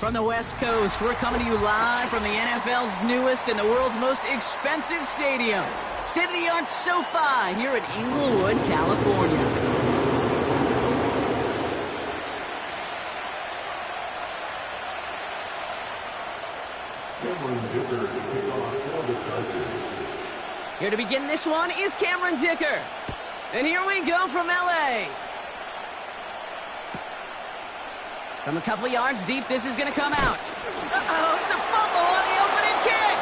From the West Coast, we're coming to you live from the NFL's newest and the world's most expensive stadium. State-of-the-art SoFi here in Inglewood, California. Here to begin this one is Cameron Dicker. And here we go from LA. From a couple of yards deep, this is going to come out. Uh-oh, it's a fumble on the opening kick.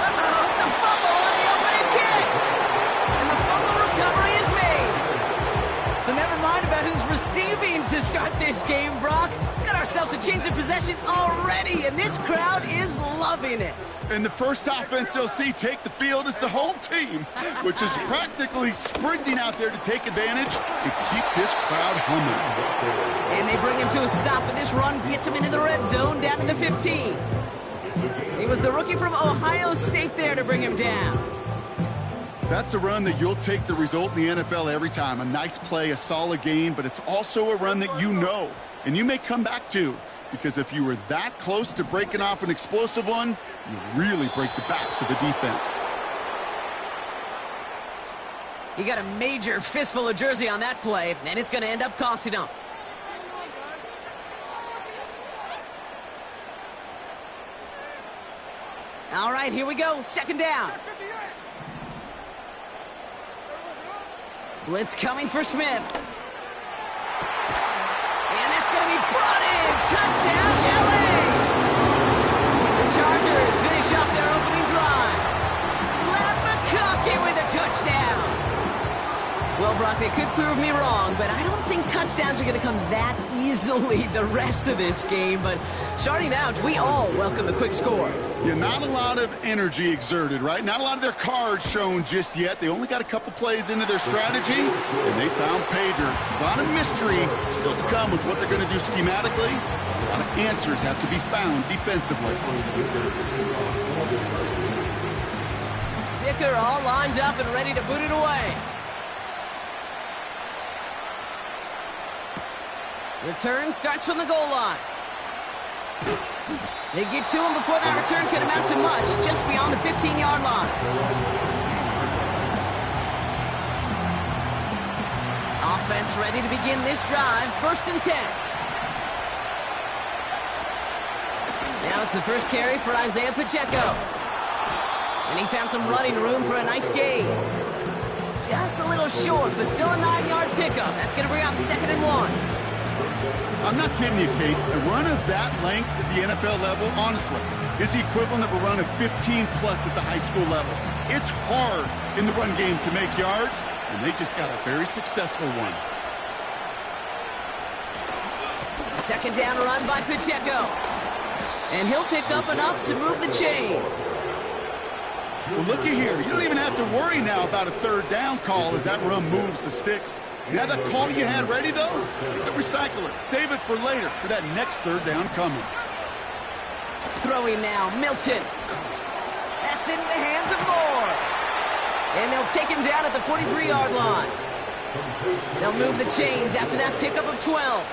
Uh-oh, it's a fumble on the opening kick. And the fumble recovery is made. So never mind about who's receiving to start this game, Brock. Got ourselves a change of possession already, and this crowd is loving it. And the first offense you'll see take the field is the home team, which is practically sprinting out there to take advantage and keep this crowd humming. And they bring him to a stop, and this run gets him into the red zone down to the 15. It was the rookie from Ohio State there to bring him down. That's a run that you'll take the result in the NFL every time. A nice play, a solid game, but it's also a run that you know, and you may come back to, because if you were that close to breaking off an explosive one, you really break the backs of the defense. He got a major fistful of jersey on that play, and it's going to end up costing him. All right, here we go. Second down. Blitz coming for Smith. And that's going to be brought in. Touchdown, LA! The Chargers finish off their opening drive. Matt McConkey with a touchdown. Well, Brock, they could prove me wrong, but I don't think touchdowns are going to come that easily the rest of this game. But starting out, we all welcome the quick score. Yeah, not a lot of energy exerted, right? Not a lot of their cards shown just yet. They only got a couple plays into their strategy, and they found pay dirt. A lot of mystery still to come with what they're going to do schematically. A lot of answers have to be found defensively. Dicker all lined up and ready to boot it away. Return starts from the goal line. They get to him before that return can amount to much, just beyond the 15-yard line. Offense ready to begin this drive, 1st and 10. Now it's the first carry for Isaiah Pacheco. And he found some running room for a nice gain. Just a little short, but still a 9-yard pickup. That's going to bring up 2nd and 1. I'm not kidding you, Kate. A run of that length at the NFL level, honestly, is the equivalent of a run of 15-plus at the high school level. It's hard in the run game to make yards, and they just got a very successful one. 2nd down run by Pacheco. And he'll pick up enough to move the chains. Well, looky here. You don't even have to worry now about a 3rd down call as that run moves the sticks. Now that call you had ready, though, you can recycle it. Save it for later for that next 3rd down coming. Throwing now, Milton. That's into the hands of Moore. And they'll take him down at the 43-yard line. They'll move the chains after that pickup of 12.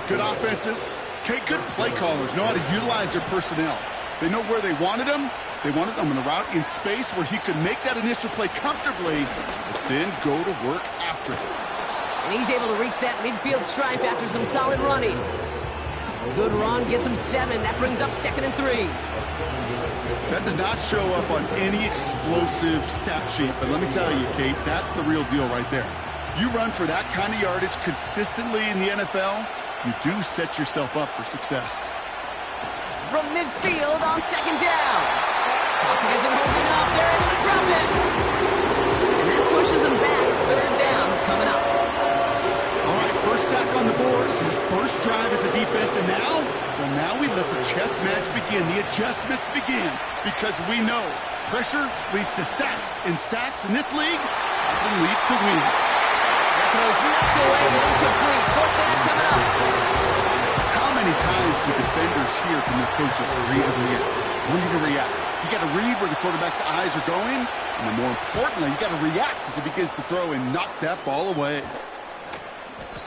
Good offenses. Okay, good play callers know how to utilize their personnel. They know where they wanted them. They wanted him on a route in space where he could make that initial play comfortably, but then go to work after it. And he's able to reach that midfield stripe after some solid running. Good run, gets him 7. That brings up 2nd and 3. That does not show up on any explosive stat sheet, but let me tell you, Kate, that's the real deal right there. You run for that kind of yardage consistently in the NFL, you do set yourself up for success. From midfield on 2nd down. Pocket isn't holding up. They're able to drop it. And that pushes them back. 3rd down coming up. All right, first sack on the board. The first drive as a defense. And now, well, now we let the chess match begin. The adjustments begin. Because we know pressure leads to sacks. And sacks in this league often leads to wins. That goes knocked away and incomplete. 4th down coming up. How many times do defenders hear from their coaches read and react? When are you going to react? You got to read where the quarterback's eyes are going, and then more importantly, you got to react as he begins to throw and knock that ball away.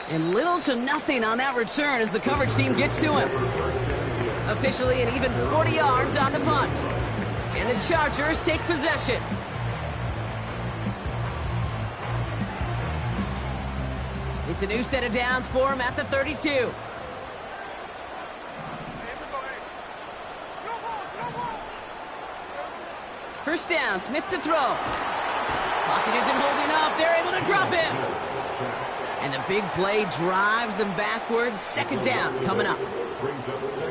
And little to nothing on that return as the coverage team gets to him. Officially an even 40 yards on the punt. And the Chargers take possession. It's a new set of downs for him at the 32. First down, Smith to throw. Pocket isn't holding up. They're able to drop him. And the big play drives them backwards. Second down coming up.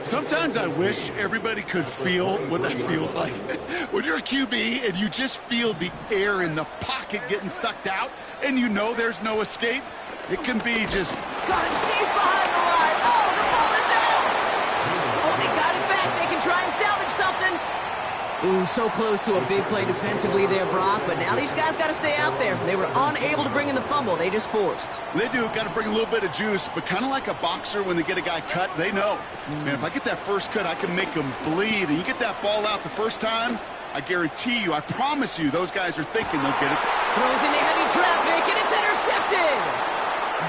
Sometimes I wish everybody could feel what that feels like. When you're a QB and you just feel the air in the pocket getting sucked out and you know there's no escape, it can be just... Got it deep behind the line. Oh, the ball is out. Oh, they got it back. They can try and salvage something. Ooh, so close to a big play defensively there, Brock, but now these guys got to stay out there. They were unable to bring in the fumble. They just forced. They do. Got to bring a little bit of juice, but kind of like a boxer when they get a guy cut, they know. Man, if I get that first cut, I can make them bleed. And you get that ball out the first time, I guarantee you, I promise you, those guys are thinking they'll get it. Throws into heavy traffic, and it's intercepted.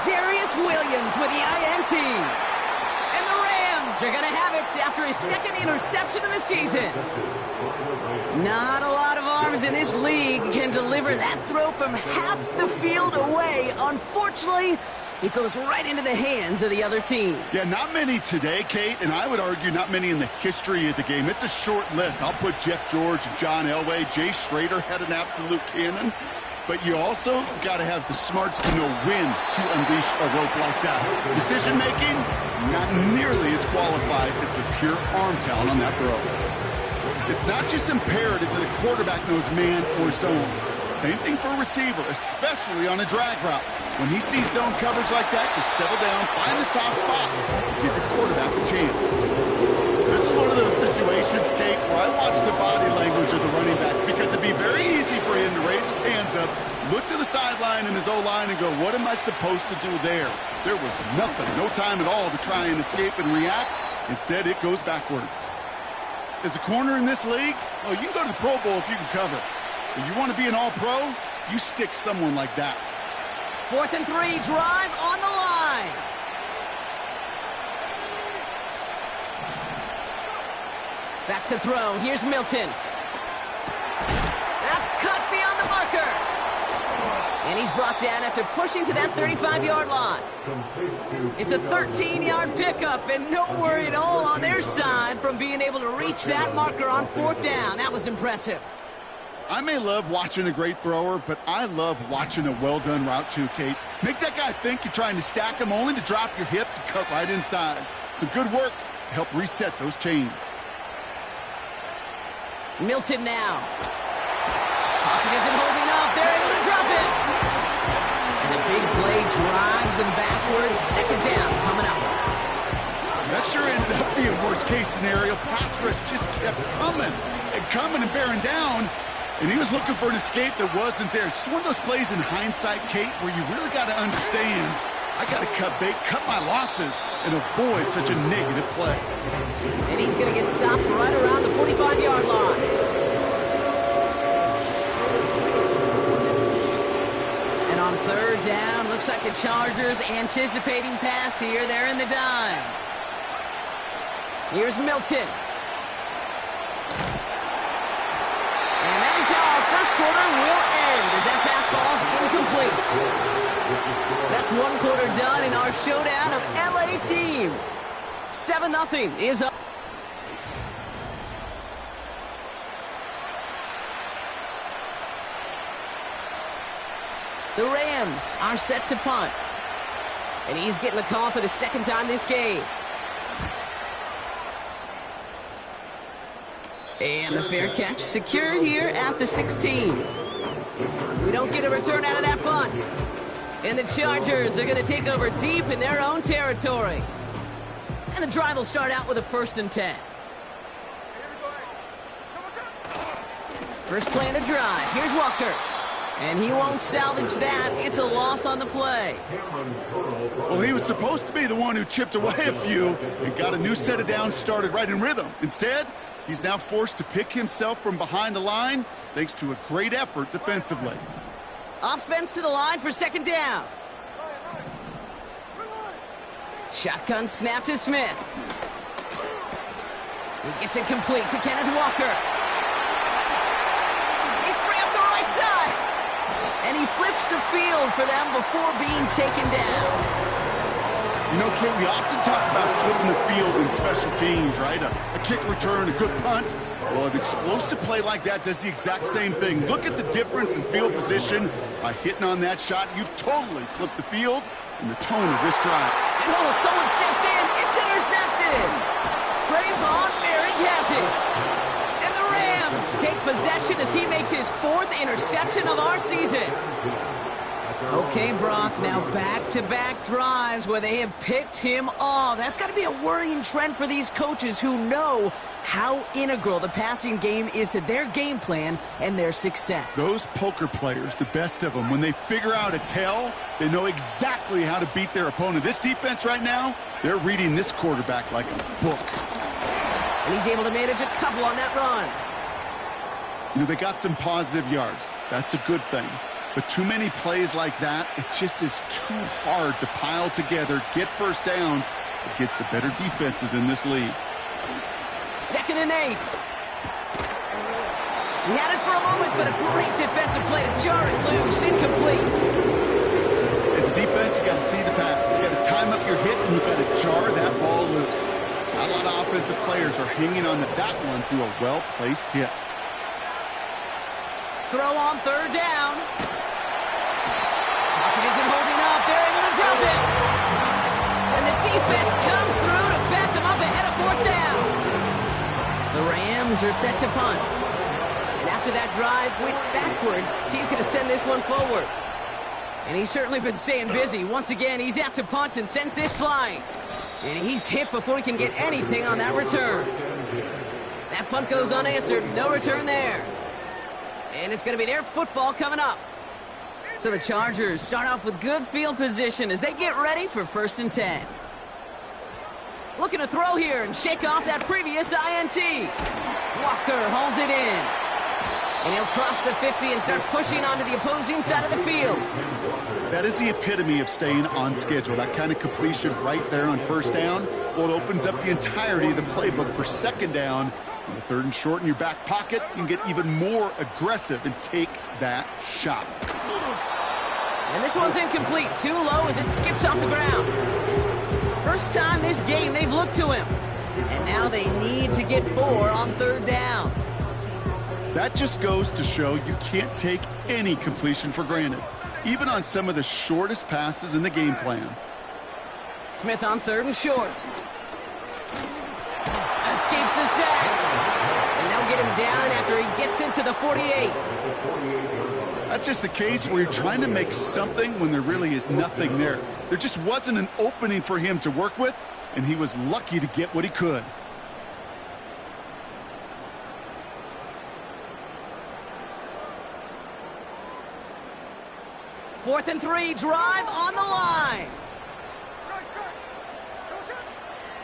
Darius Williams with the INT. And the Rams are going to have it after his second interception of the season. Not a lot of arms in this league can deliver that throw from half the field away. Unfortunately, it goes right into the hands of the other team. Yeah, not many today, Kate, and I would argue not many in the history of the game. It's a short list. I'll put Jeff George, John Elway, Jay Schrader had an absolute cannon. But you also got to have the smarts to know when to unleash a rope like that. Decision-making, not nearly as qualified as the pure arm talent on that throw. It's not just imperative that a quarterback knows man or zone. Same thing for a receiver, especially on a drag route. When he sees zone coverage like that, just settle down, find the soft spot, and give your quarterback a chance. This is one of those situations, Kate, where I watch the body language of the running back because it'd be very easy for him to raise his hands up, look to the sideline in his O-line and go, what am I supposed to do there? There was nothing, no time at all to try and escape and react. Instead, it goes backwards. As a corner in this league, oh, you can go to the Pro Bowl if you can cover. If you want to be an all-pro, you stick someone like that. 4th and 3, drive on the line. Back to throw. Here's Milton. That's cut beyond the marker. And he's brought down after pushing to that 35-yard line. It's a 13-yard pickup, and no worry at all on their side from being able to reach that marker on 4th down. That was impressive. I may love watching a great thrower, but I love watching a well-done route too, Kate. Make that guy think you're trying to stack him only to drop your hips and cut right inside. Some good work to help reset those chains. Milton now. Pocket isn't holding up. They're able to drop it. And the big play drives them backwards. Second down coming up. That sure ended up being a worst-case scenario. Pass rush just kept coming and bearing down. And he was looking for an escape that wasn't there. It's just one of those plays in hindsight, Kate, where you really got to understand, I got to cut bait, cut my losses, and avoid such a negative play. And he's going to get stopped right around the 45-yard line. And on 3rd down, looks like the Chargers anticipating pass here. They're in the dime. Here's Milton. And that is how our first quarter will end, as that pass ball's incomplete. That's one quarter done in our showdown of LA teams. 7-0 is up. The Rams are set to punt. And he's getting the call for the second time this game. And the fair catch secured here at the 16. We don't get a return out of that punt. And the Chargers are going to take over deep in their own territory. And the drive will start out with a 1st and 10. First play of the drive. Here's Walker. And he won't salvage that. It's a loss on the play. Well, he was supposed to be the one who chipped away a few and got a new set of downs started right in rhythm. Instead, he's now forced to pick himself from behind the line thanks to a great effort defensively. Offense to the line for 2nd down. Shotgun snap to Smith. He gets it complete to Kenneth Walker. He's free up the right side. And he flips the field for them before being taken down. You know, Kate, we often talk about flipping the field in special teams, right? A kick return, a good punt. Well, an explosive play like that does the exact same thing. Look at the difference in field position. By hitting on that shot, you've totally flipped the field and the tone of this drive. And someone stepped in. It's intercepted. Trayvon Merrick has it. And the Rams take possession as he makes his 4th interception of our season. Okay, Brock, now back-to-back drives where they have picked him off. That's got to be a worrying trend for these coaches who know how integral the passing game is to their game plan and their success. Those poker players, the best of them, when they figure out a tell, they know exactly how to beat their opponent. This defense right now, they're reading this quarterback like a book. And he's able to manage a couple on that run. You know, they got some positive yards. That's a good thing. But too many plays like that, it just is too hard to pile together, get first downs against the better defenses in this league. 2nd and 8. He had it for a moment, but a great defensive play to jar it loose. Incomplete. As a defense, you got to see the pass. You got to time up your hit, and you got to jar that ball loose. Not a lot of offensive players are hanging on to that one through a well-placed hit. Throw on 3rd down. Pocket isn't holding up. They're able to drop it. And the defense comes through to back them up ahead of 4th down. The Rams are set to punt. And after that drive went backwards, he's going to send this one forward. And he's certainly been staying busy. Once again, he's out to punt and sends this flying. And he's hit before he can get anything on that return. That punt goes unanswered. No return there. And it's going to be their football coming up. So the Chargers start off with good field position as they get ready for 1st and 10. Looking to throw here and shake off that previous INT. Walker holds it in. And he'll cross the 50 and start pushing onto the opposing side of the field. That is the epitome of staying on schedule. That kind of completion right there on 1st down. Well, it opens up the entirety of the playbook for 2nd down. On the 3rd and short in your back pocket, you can get even more aggressive and take that shot. And this one's incomplete. Too low as it skips off the ground. First time this game they've looked to him. And now they need to get 4 on 3rd down. That just goes to show you can't take any completion for granted, even on some of the shortest passes in the game plan. Smith on 3rd and short. Escapes the sack. And they'll get him down after he gets into the 48. That's just the case where you're trying to make something when there really is nothing there. There just wasn't an opening for him to work with, and he was lucky to get what he could. Fourth and 3, drive on the line.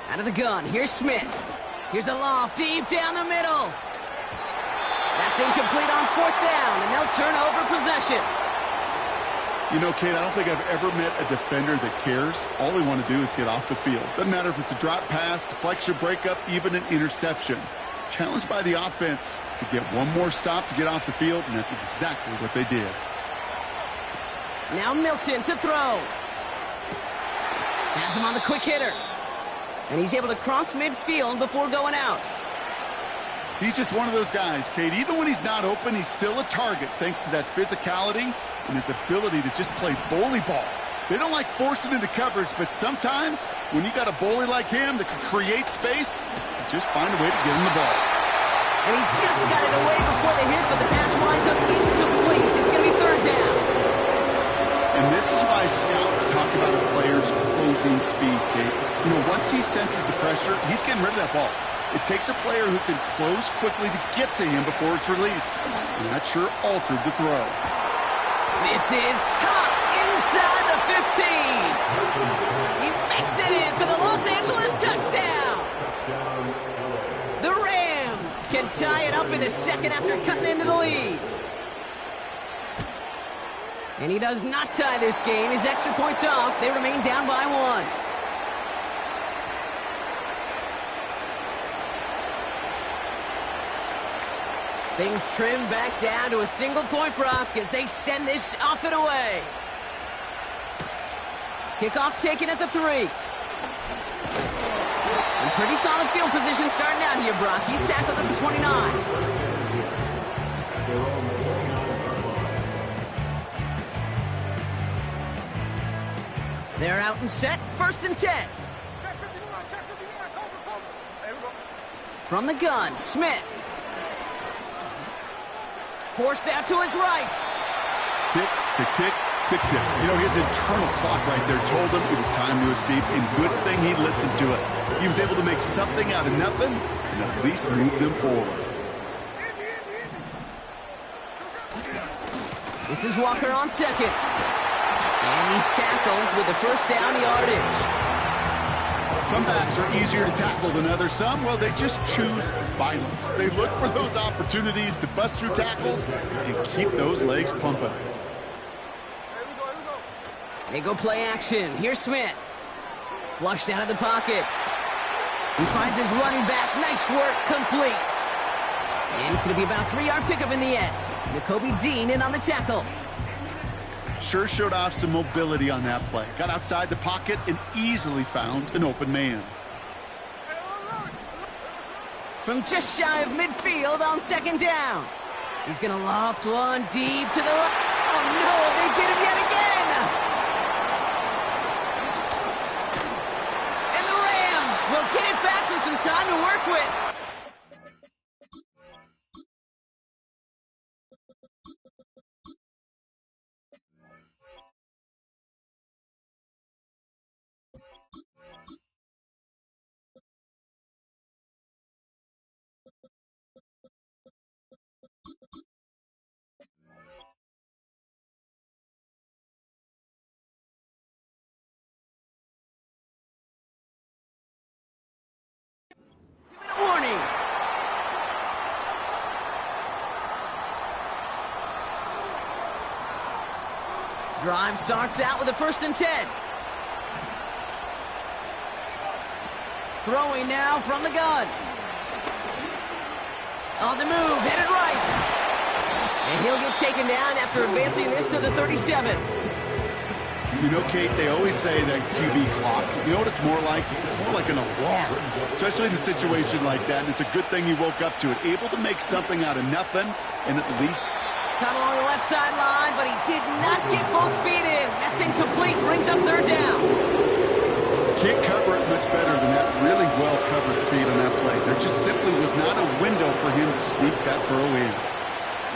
Out of the gun, here's Smith. Here's a loft deep down the middle. That's incomplete on 4th down, and they'll turn over possession. You know, Kate, I don't think I've ever met a defender that cares. All they want to do is get off the field. Doesn't matter if it's a drop pass, deflection, breakup, even an interception. Challenged by the offense to get one more stop to get off the field, and that's exactly what they did. Now Milton to throw. Has him on the quick hitter. And he's able to cross midfield before going out. He's just one of those guys, Kate. Even when he's not open, he's still a target thanks to that physicality and his ability to just play bully ball. They don't like forcing into coverage, but sometimes when you got a bully like him that can create space, just find a way to get him the ball. And he just got it away before the hit, but the pass winds up incomplete. It's going to be 3rd down. And this is why scouts talk about a player's closing speed, Kate. You know, once he senses the pressure, he's getting rid of that ball. It takes a player who can close quickly to get to him before it's released. And that sure altered the throw. This is caught inside the 15. He makes it in for the Los Angeles touchdown. The Rams can tie it up in the 2nd after cutting into the lead. And he does not tie this game. His extra points off. They remain down by 1. Things trim back down to a single-point Brock as they send this off and away. Kickoff taken at the 3. And pretty solid field position starting out here, Brock. He's tackled at the 29. They're out and set, 1st and 10. From the gun, Smith. Forced out to his right. Tick, tick, tick, tick, tick. You know, his internal clock right there told him it was time to escape, and good thing he listened to it. He was able to make something out of nothing and at least move them forward. This is Walker on 2nd. And he's tackled with the 1st down yardage. Some backs are easier to tackle than others. Some, well, they just choose violence. They look for those opportunities to bust through tackles and keep those legs pumping. They go play action. Here's Smith. Flushed out of the pocket. He finds his running back. Nice work. Complete. And it's going to be about a 3-yard pickup in the end. Nakobe Dean in on the tackle. Sure showed off some mobility on that play. Got outside the pocket and easily found an open man. From just shy of midfield on 2nd down. He's going to loft one deep to the left. Oh, no, they get him yet again. And the Rams will get it back with some time to work with. Warning. Drive starts out with a 1st and 10. Throwing now from the gun. On the move, headed right. And he'll get taken down after advancing this to the 37. You know, Kate, they always say that QB clock, you know what it's more like? It's more like an alarm, especially in a situation like that. And it's a good thing he woke up to it, able to make something out of nothing, and at least... Cut along the left sideline, but he did not get both feet in. That's incomplete, brings up 3rd down. Can't cover it much better than that really well-covered feet on that play. There just simply was not a window for him to sneak that throw in.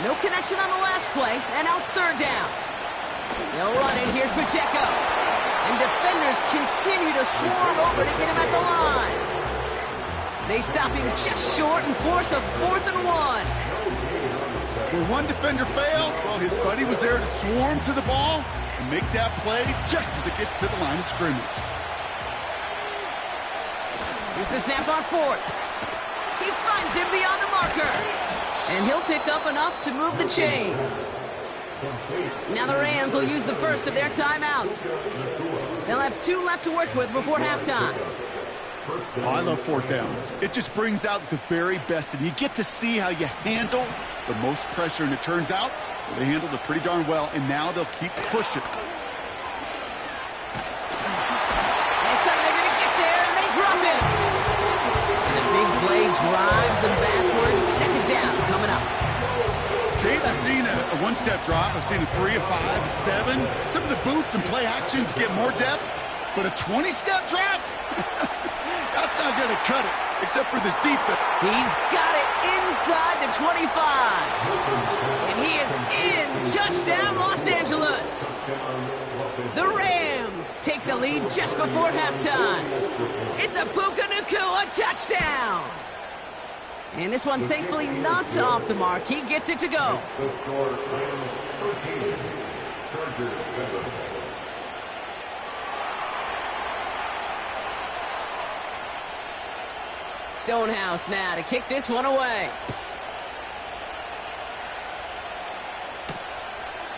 No connection on the last play, and now it's 3rd down. They'll run it. Here's Pacheco. And defenders continue to swarm over to get him at the line. They stop him just short and force a 4th and 1. Where one defender fails, well, his buddy was there to swarm to the ball and make that play just as it gets to the line of scrimmage. Here's the snap on 4th. He finds him beyond the marker. And he'll pick up enough to move the chains. Now the Rams will use the first of their timeouts. They'll have 2 left to work with before halftime. Oh, I love 4th downs. It just brings out the very best, and you get to see how you handle the most pressure, and it turns out they handled it pretty darn well, and now they'll keep pushing. This time they're going to get there, and they drop it. And the big play drives them backwards. 2nd down coming up. Kate, I've seen a one-step drop. I've seen a 3, a 5, a 7. Some of the boots and play actions get more depth, but a 20-step drop? That's not going to cut it, except for this defense. He's got it inside the 25. And he is in. Touchdown, Los Angeles. The Rams take the lead just before halftime. It's a Puka Nacua touchdown. And this one, thankfully, not off the mark. He gets it to go. Stonehouse now to kick this one away.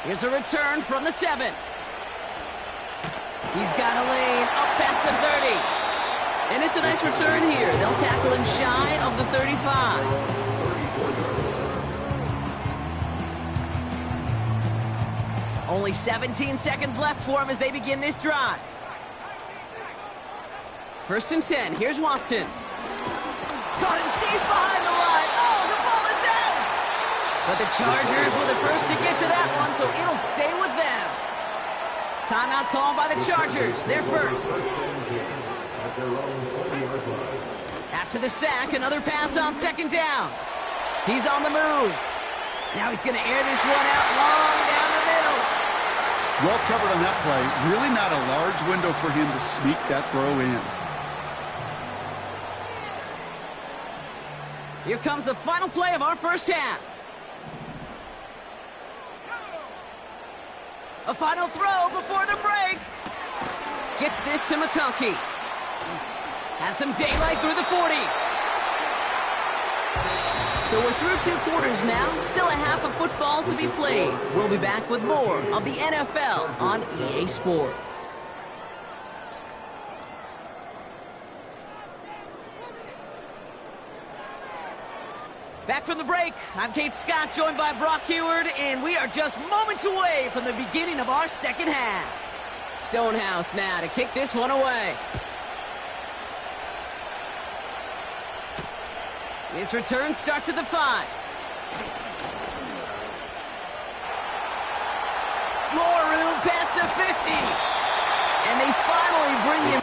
Here's a return from the 7. He's got a lane up past the 30. And it's a nice return here. They'll tackle him shy of the 35. Only 17 seconds left for him as they begin this drive. 1st and 10. Here's Watson. Caught him deep behind the line. Oh, the ball is out! But the Chargers were the first to get to that one, so it'll stay with them. Timeout called by the Chargers. They're first. After the sack, another pass on 2nd down. He's on the move. Now he's going to air this one out long down the middle. Well covered on that play. Really not a large window for him to sneak that throw in. Here comes the final play of our first half. A final throw before the break. Gets this to McConkey. Has some daylight through the 40. So we're through 2 quarters now. Still a half of football to be played. We'll be back with more of the NFL on EA Sports. Back from the break, I'm Kate Scott, joined by Brock Heward, and we are just moments away from the beginning of our second half. Stonehouse now to kick this one away. His return starts at the 5. More room past the 50. And they finally bring him.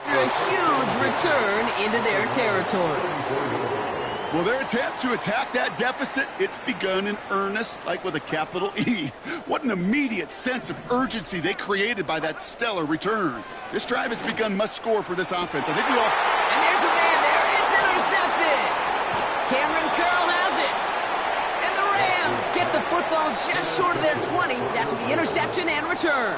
A huge return into their territory. Well, their attempt to attack that deficit, it's begun in earnest, like with a capital E. What an immediate sense of urgency they created by that stellar return. This drive has begun must-score for this offense. I think we all... And there's a man there. It's intercepted. Cameron Curl has it. And the Rams get the football just short of their 20 after the interception and return.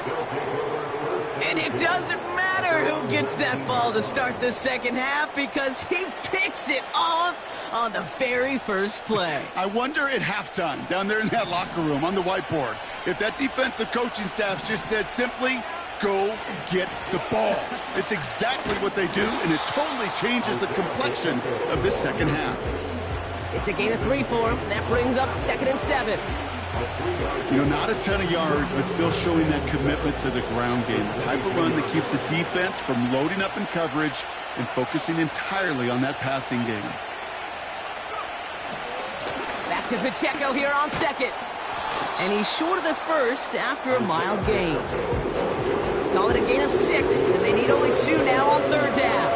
And it doesn't matter who gets that ball to start the second half because he picks it off on the very first play. I wonder at halftime, down there in that locker room on the whiteboard, if that defensive coaching staff just said simply, go get the ball. It's exactly what they do, and it totally changes the complexion of this second half. It's a gain of 3 for him. That brings up 2nd and 7. You know, not a ton of yards, but still showing that commitment to the ground game. The type of run that keeps the defense from loading up in coverage and focusing entirely on that passing game. Back to Pacheco here on 2nd. And he's short of the first after a mild gain. Call it a gain of 6, and they need only 2 now on 3rd down.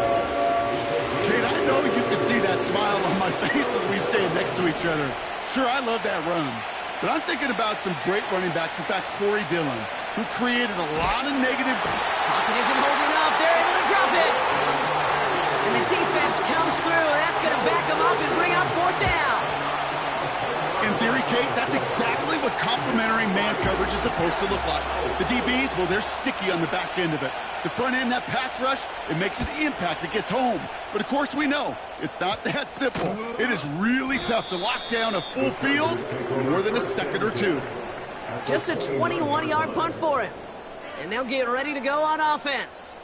Kate, I know you can see that smile on my face as we stand next to each other. Sure, I love that run. But I'm thinking about some great running backs. In fact, Corey Dillon, who created a lot of negative... Pocket isn't holding up. They're able to drop it. And the defense comes through. That's going to back them up and bring up fourth down. In theory, Kate, that's exactly what complementary man coverage is supposed to look like. The DBs, well, they're sticky on the back end of it. The front end, that pass rush, it makes an impact that gets home. But, of course, we know it's not that simple. It is really tough to lock down a full field for more than a second or two. Just a 21-yard punt for him. And they'll get ready to go on offense.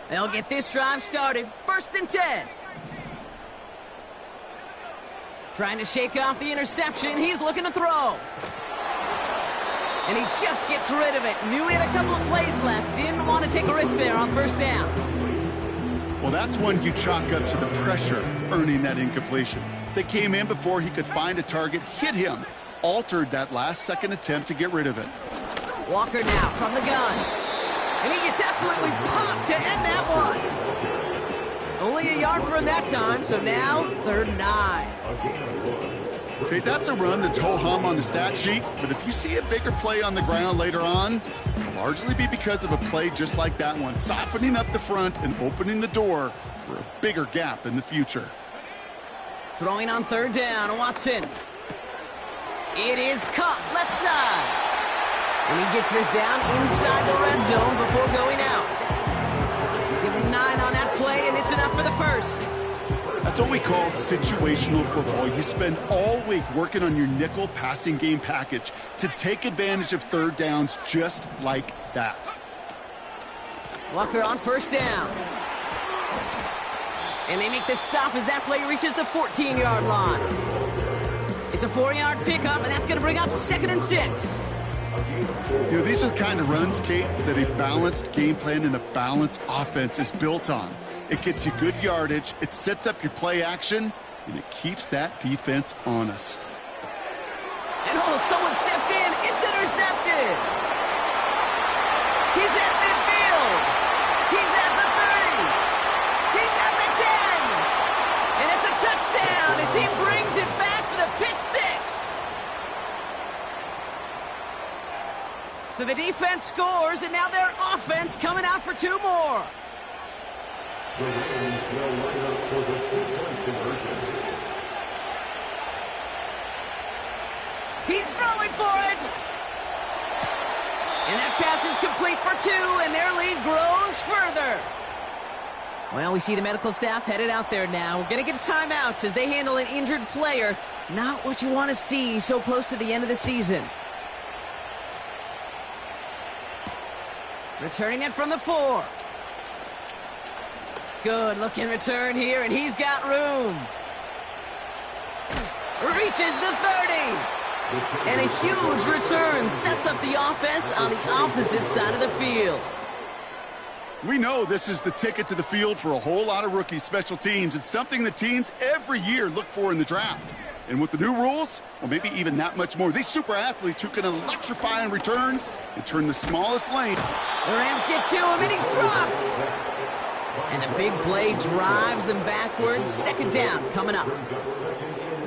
They'll get this drive started. 1st and 10. Trying to shake off the interception. He's looking to throw. And he just gets rid of it. Knew he had a couple of plays left. Didn't want to take a risk there on 1st down. Well, that's one you chalk up to the pressure earning that incompletion. They came in before he could find a target, hit him, altered that last-second attempt to get rid of it. Walker now from the gun. And he gets absolutely popped to end that one. Only a yard for him that time, so now 3rd and 9. Okay, that's a run that's ho-hum on the stat sheet, but if you see a bigger play on the ground later on, it'll largely be because of a play just like that one, softening up the front and opening the door for a bigger gap in the future. Throwing on 3rd down, Watson. It is caught left side. And he gets this down inside the red zone before going out. Give him 9 on that play, and it's enough for the first. That's what we call situational football. You spend all week working on your nickel passing game package to take advantage of 3rd downs just like that. Walker on 1st down. And they make the stop as that play reaches the 14-yard line. It's a 4-yard pickup, and that's going to bring up 2nd and 6. You know, these are the kind of runs, Kate, that a balanced game plan and a balanced offense is built on. It gets you good yardage, it sets up your play action, and it keeps that defense honest. And someone stepped in. It's intercepted. He's at midfield. He's at the 30. He's at the 10. And it's a touchdown as he brings it back for the pick 6. So the defense scores, and now their offense coming out for 2 more. He's throwing for it. And that pass is complete for 2, and their lead grows further. Well, we see the medical staff headed out there now. We're going to get a timeout as they handle an injured player. Not what you want to see so close to the end of the season. Returning it from the 4. Good looking return here, and he's got room. Reaches the 30. And a huge return sets up the offense on the opposite side of the field. We know this is the ticket to the field for a whole lot of rookie special teams. It's something that teams every year look for in the draft. And with the new rules, well, maybe even that much more. These super athletes who can electrify on returns and turn the smallest lane. The Rams get to him, and he's dropped. And the big play drives them backwards. 2nd down coming up.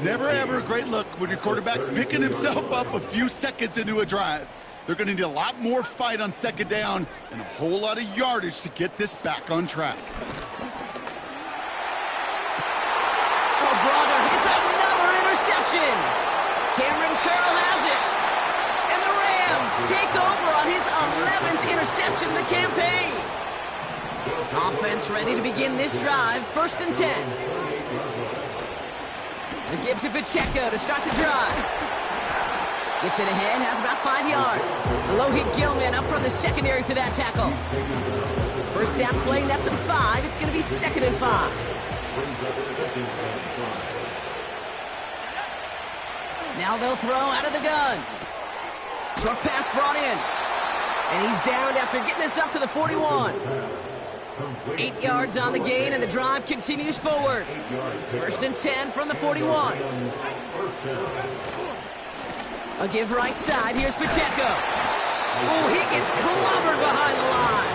Never ever a great look when your quarterback's picking himself up a few seconds into a drive. They're going to need a lot more fight on 2nd down and a whole lot of yardage to get this back on track. Oh, brother, it's another interception. Cameron Curl has it. And the Rams take over on his 11th interception of the campaign. Offense ready to begin this drive. 1st and 10. It gives to Pacheco to start the drive. Gets it ahead, has about 5 yards. Low-hit Gilman up from the secondary for that tackle. 1st down play, nets him 5. It's going to be 2nd and 5. Now they'll throw out of the gun. Short pass brought in. And he's downed after getting this up to the 41. 8 yards on the gain, and the drive continues forward. 1st and 10 from the 41. A give right side. Here's Pacheco. Oh, he gets clobbered behind the line.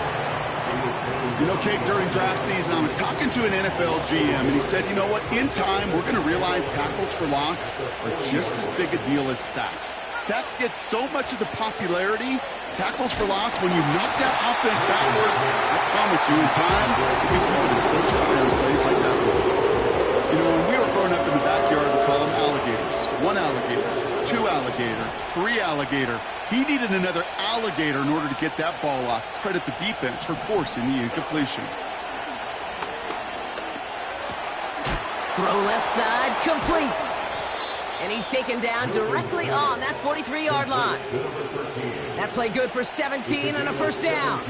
You know, Kate, during draft season, I was talking to an NFL GM, and he said, you know what, in time, we're going to realize tackles for loss are just as big a deal as sacks. Sacks get so much of the popularity. Tackles for loss, when you knock that offense backwards, I promise you, in time, we keep them closer on plays like that. You know, when we were growing up in the backyard, we call them alligators. 1 alligator, 2 alligator, 3 alligator. He needed another alligator in order to get that ball off. Credit the defense for forcing the incompletion. Throw left side, complete. And he's taken down directly on that 43-yard line. That play good for 17 and a first down.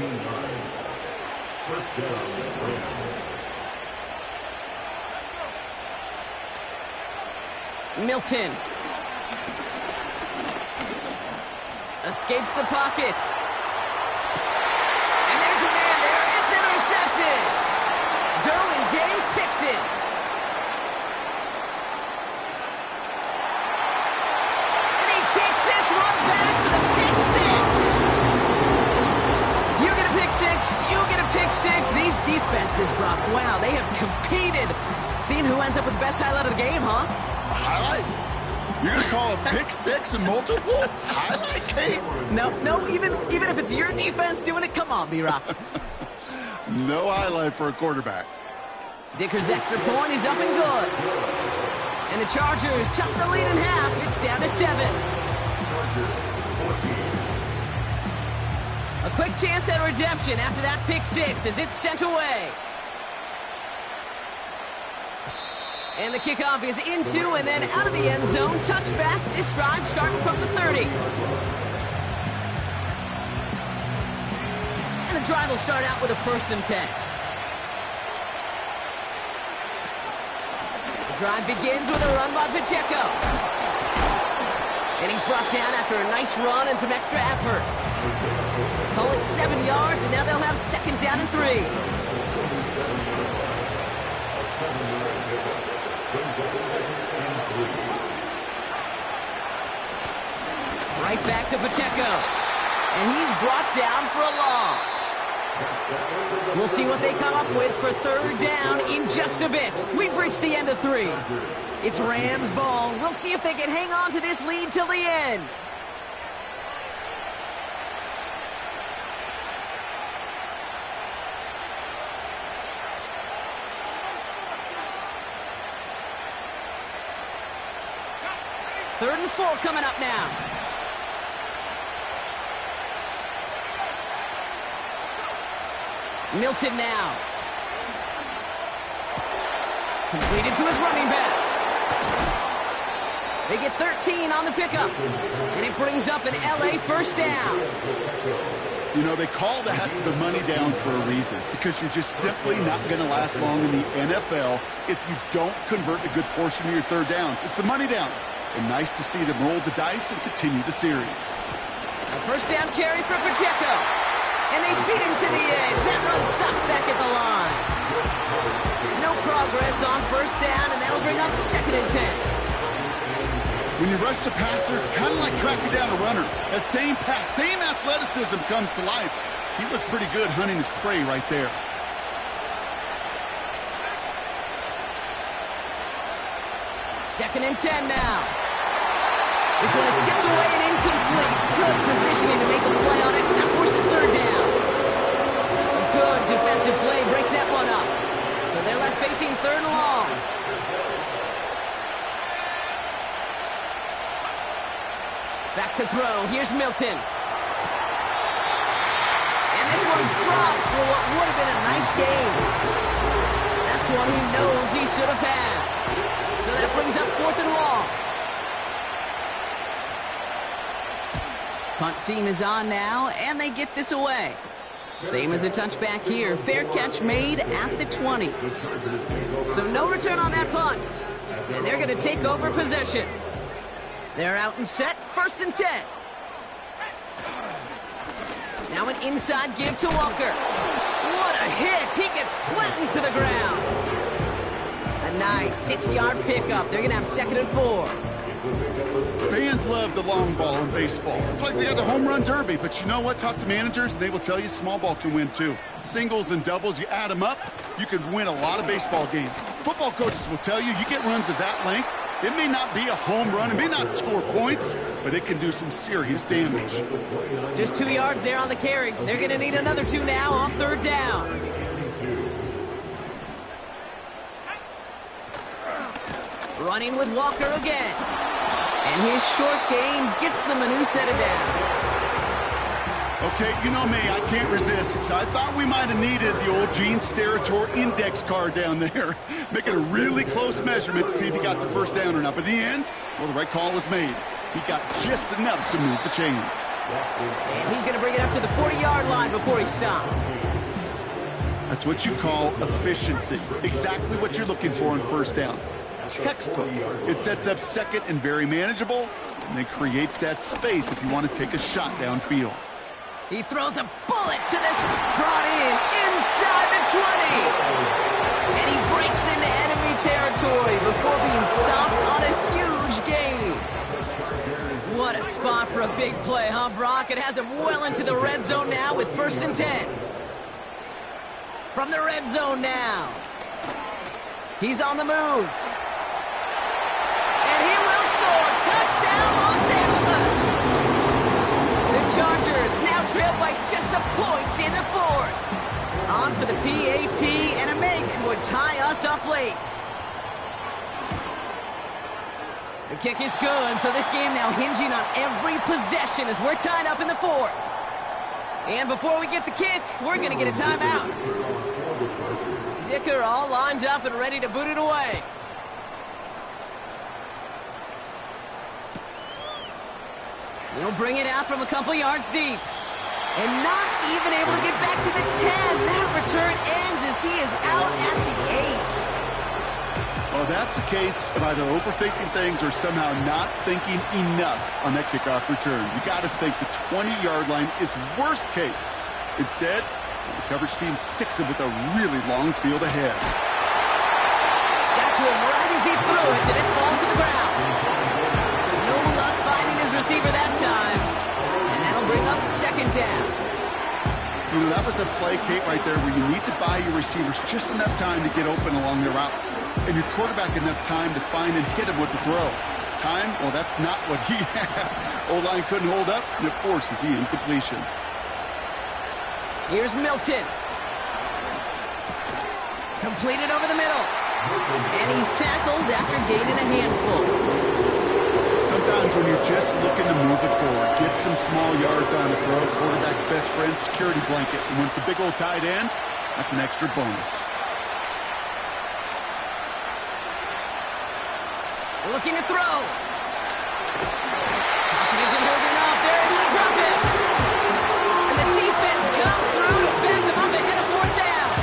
Milton. Escapes the pocket. And there's a man there. It's intercepted. Derwin James picks it. And he takes this one back for the pick six. You get a pick six. You get a pick six. These defenses, Brock, wow, they have competed. Seeing who ends up with the best highlight of the game, huh? A highlight? You're going to call a pick six and multiple? Highlight, Kate? No, even if it's your defense doing it, come on, B-Rock. No highlight for a quarterback. Dicker's extra point is up and good. And the Chargers chop the lead in half. It's down to 7. A quick chance at redemption after that pick six as it's sent away. And the kickoff is into and then out of the end zone. Touchback. This drive starting from the 30. And the drive will start out with a 1st and 10. The drive begins with a run by Pacheco. And he's brought down after a nice run and some extra effort. Call it 7 yards, and now they'll have 2nd down and 3. Right back to Pacheco. And he's brought down for a loss. We'll see what they come up with for 3rd down in just a bit. We've reached the end of 3. It's Rams ball. We'll see if they can hang on to this lead till the end. Third and 4 coming up now. Milton now. Completed to his running back. They get 13 on the pickup. And it brings up an LA 1st down. You know, they call that the money down for a reason, because you're just simply not going to last long in the NFL if you don't convert a good portion of your 3rd downs. It's the money down. And nice to see them roll the dice and continue the series. A 1st down carry for Pacheco. And they beat him to the edge. That run stopped back at the line. No progress on 1st down, and that'll bring up 2nd and 10. When you rush the passer, it's kind of like tracking down a runner. That same pass, same athleticism comes to life. He looked pretty good hunting his prey right there. 2nd and 10 now. This one is tipped away and incomplete. Good positioning to make a play on it. That forces 3rd down. A good defensive play breaks that one up. So they're left facing 3rd and long. Back to throw. Here's Milton. And this one's dropped for what would have been a nice game. That's one he knows he should have had. So that brings up 4th and long. Punt team is on now, and they get this away. Same as a touchback here. Fair catch made at the 20. So no return on that punt. And they're going to take over possession. They're out and set. 1st and 10. Now an inside give to Walker. What a hit. He gets flattened to the ground. A nice 6-yard pickup. They're going to have 2nd and 4. Fans love the long ball in baseball. It's like they got the home run derby, but you know what? Talk to managers, and they will tell you small ball can win too. Singles and doubles, you add them up, you could win a lot of baseball games. Football coaches will tell you get runs of that length. It may not be a home run, it may not score points, but it can do some serious damage. Just 2 yards there on the carry. They're going to need another 2 now on 3rd down. Running with Walker again. And his short gain gets them a new set of downs. Okay, you know me, I can't resist. I thought we might have needed the old Gene Steratore index card down there. Making a really close measurement to see if he got the first down or not. But in the end, well, the right call was made. He got just enough to move the chains. And he's going to bring it up to the 40-yard line before he stopped. That's what you call efficiency. Exactly what you're looking for on 1st down. Textbook. It sets up 2nd and very manageable, and it creates that space if you want to take a shot downfield. He throws a bullet to this, brought in inside the 20. And he breaks into enemy territory before being stopped on a huge gain. What a spot for a big play, huh, Brock? It has him well into the red zone now with 1st and 10. From the red zone now. He's on the move. And he will score. Touchdown, Los Angeles. The Chargers now trail by just a point in the 4th. On for the PAT, and a make would tie us up late. The kick is good, so this game now hinging on every possession as we're tied up in the 4th. And before we get the kick, we're going to get a timeout. Dicker all lined up and ready to boot it away. He'll bring it out from a couple yards deep. And not even able to get back to the 10. That return ends as he is out at the 8. Well, that's the case of either overthinking things or somehow not thinking enough on that kickoff return. You got to think the 20-yard line is worst case. Instead, the coverage team sticks him with a really long field ahead. Got to him right as he threw it, and it falls to the ground. No luck finding his receiver that time. And that'll bring up 2nd down. You know, that was a play, Kate, right there where you need to buy your receivers just enough time to get open along their routes. And your quarterback enough time to find and hit him with the throw. Time? Well, that's not what he had. O-line couldn't hold up, and it forces the incompletion. Here's Milton. Completed over the middle. And he's tackled after gaining a handful. Sometimes when you're just looking to move it forward, get some small yards on the throw, quarterback's best friend, security blanket. And when it's a big old tight end, that's an extra bonus. Looking to throw. Pocket isn't holding up. They're able to drop it. And the defense comes through to back them up ahead of 4th down.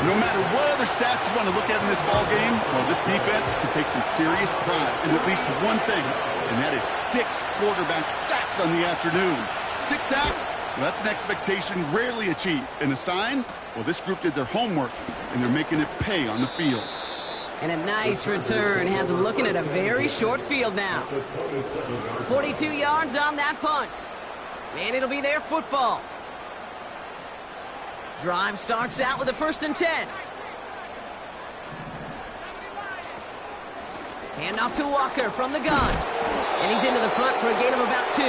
No matter what other stats you want to look at in this ball game, well, this defense can take some serious pride in at least one thing, and that is 6 quarterback sacks on the afternoon. 6 sacks? Well, that's an expectation rarely achieved. And a sign? Well, this group did their homework, and they're making it pay on the field. And a nice return has him looking at a very short field now. 42 yards on that punt. And it'll be their football. Drive starts out with a 1st and 10. Hand off to Walker from the gun. And he's into the front for a gain of about 2.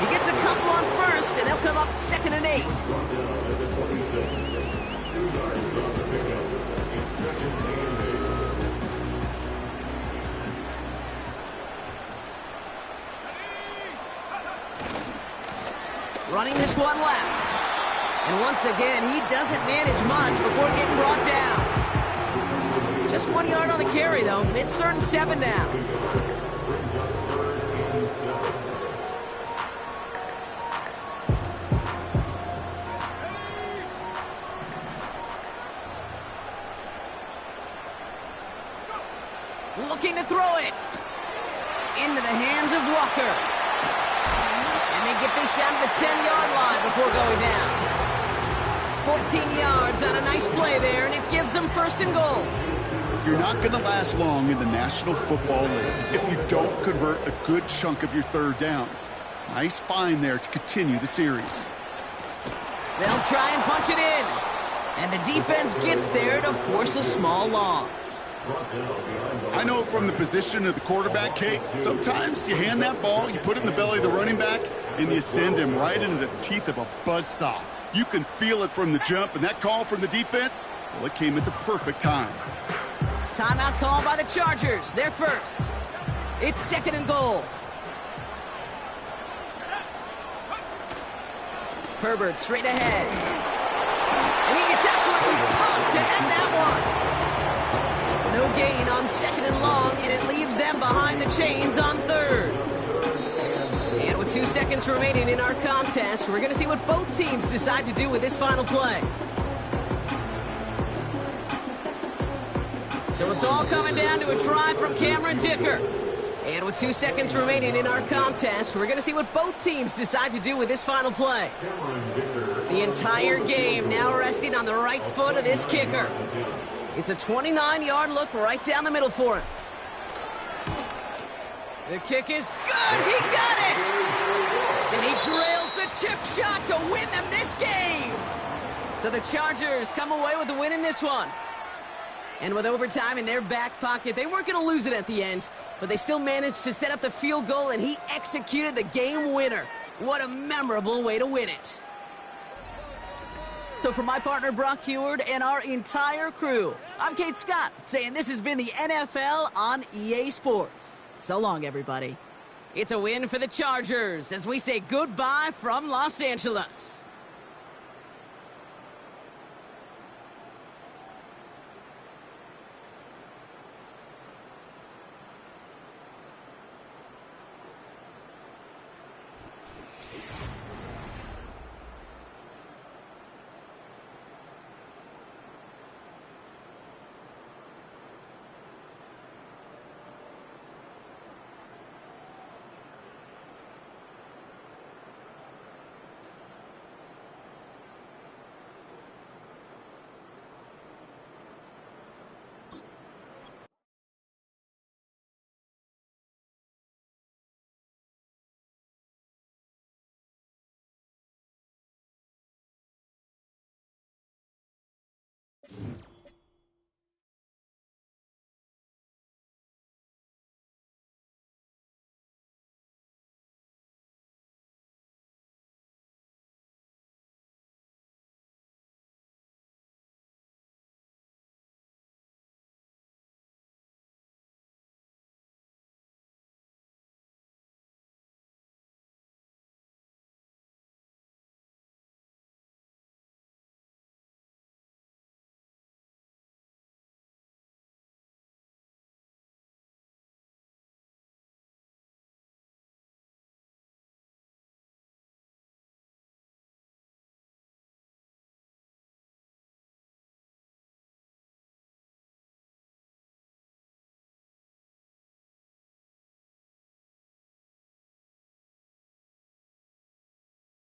He gets a couple on 1st, and they'll come up 2nd and 8. Running this one left. And once again, he doesn't manage much before getting brought down. Just 1 yard on the carry, though. It's 3rd and 7 now. Looking to throw it. Into the hands of Walker. And they get this down to the 10-yard line before going down. 14 yards on a nice play there, and it gives them 1st and goal. You're not going to last long in the National Football League if you don't convert a good chunk of your third downs. Nice find there to continue the series. They'll try and punch it in. And the defense gets there to force a small loss. I know from the position of the quarterback, Kate, sometimes you hand that ball, you put it in the belly of the running back, and you send him right into the teeth of a buzzsaw. You can feel it from the jump, and that call from the defense, well, it came at the perfect time. Timeout call by the Chargers. They're first. It's 2nd and goal. Herbert straight ahead. And he gets absolutely pumped to end that one. No gain on 2nd and long, and it leaves them behind the chains on 3rd. And with 2 seconds remaining in our contest, we're going to see what both teams decide to do with this final play. So it's all coming down to a try from Cameron Dicker. And with 2 seconds remaining in our contest, we're going to see what both teams decide to do with this final play. The entire game now resting on the right foot of this kicker. It's a 29-yard look right down the middle for him. The kick is good. He got it! And he drills the chip shot to win them this game. So the Chargers come away with the win in this one. And with overtime in their back pocket, they weren't going to lose it at the end, but they still managed to set up the field goal, and he executed the game winner. What a memorable way to win it. So for my partner, Brock Heward, and our entire crew, I'm Kate Scott, saying this has been the NFL on EA Sports. So long, everybody. It's a win for the Chargers as we say goodbye from Los Angeles.